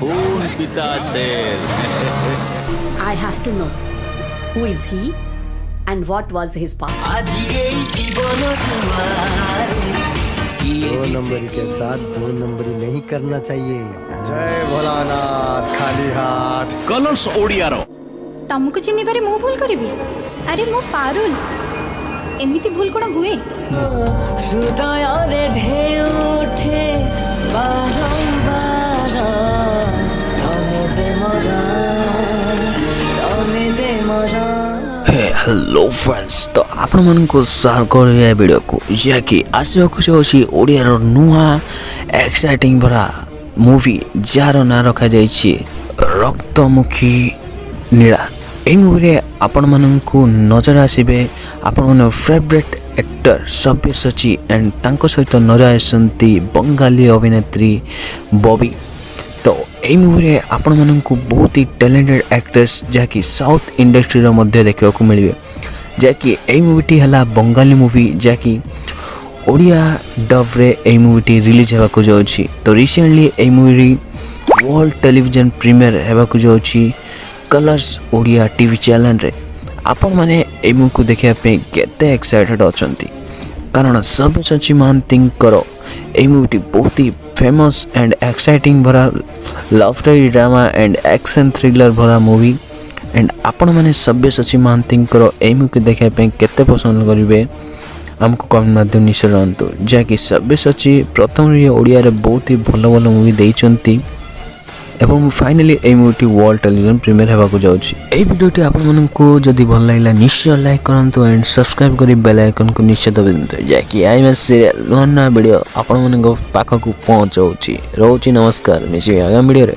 খুন পিতা আছেন। I have to know who is he and what was his past. दो नंबरी के साथ दो नंबरी नहीं करना चाहिए। जय भोलानाथ खाली हाथ। कलर्स ओडियार तुमको चिन्ह पारे मु भूल करिबी? अरे मु पारुल एमिति भूल कोन हुए? हृदय रे ढेउ उठे बारंबार तमे जे मोरा हेलो फ्रेंड्स, तो आपण मन को सार कर वीडियो को याकि आसे खुशी ओडिया रो नुआ एक्साइटिंग भरा मूवी जार ना रखा जाइछि रक्तमुखी नीला। ए मूवी रे आपण मन को नजर आसीबे आपण मन फेवरेट एक्टर सब्यसाची एंड तांको सहित नजर आसंती बंगाली अभिनेत्री बॉबी। तो यही मूवी रे आपण मन को बहुत ही टैलेंटेड एक्टर्स जहाँकि साउथ इंडस्ट्री रो मध्य देखा मिले, जहाँकि यही मूवीटी है बंगाली मूवी जहाँकि ओडिया डब रे यही मूवीटी रिलीज होगा जाउछि। तो रिसेंटली यही मूवी वर्ल्ड टेलीविजन प्रीमियर होगा जाउछि कलर्स ओडिया टीवी चैनल रे। आपण माने यही मूवी को देखा केते एक्साइटेड अछंती, कारण सब्यसाची महांतींकर यही मूवीटी बहुत ही फेमस एंड एक्साइटिंग भरा love story drama and action thriller भरा मूवी। एंड आपण माने सब्यसाची महांतींकर एई मूवी देखा केते पसंद करेंगे आमको कमेंट माध्यम निश्चय रहतु, जहाँकि सब्यसाची प्रथम ओडिया रे बहुत ही भल भल मूवी देइचंती एवं फाइनली ए मूवी वर्ल्ड टेलीविजन प्रीमियर होगा जाउछि। एई वीडियोटी आपण मन को जदि भल लागला निश्चय लाइक करंतु एंड सब्सक्राइब करी बेल आइकन को निश्चय दबाइ दिंतु, जहाँकि आई एम सीरियल नुआ वीडियो आपण मन को पाखक पहुंचाउछि। रहउछि नमस्कार, मिसी आगामी वीडियो रे।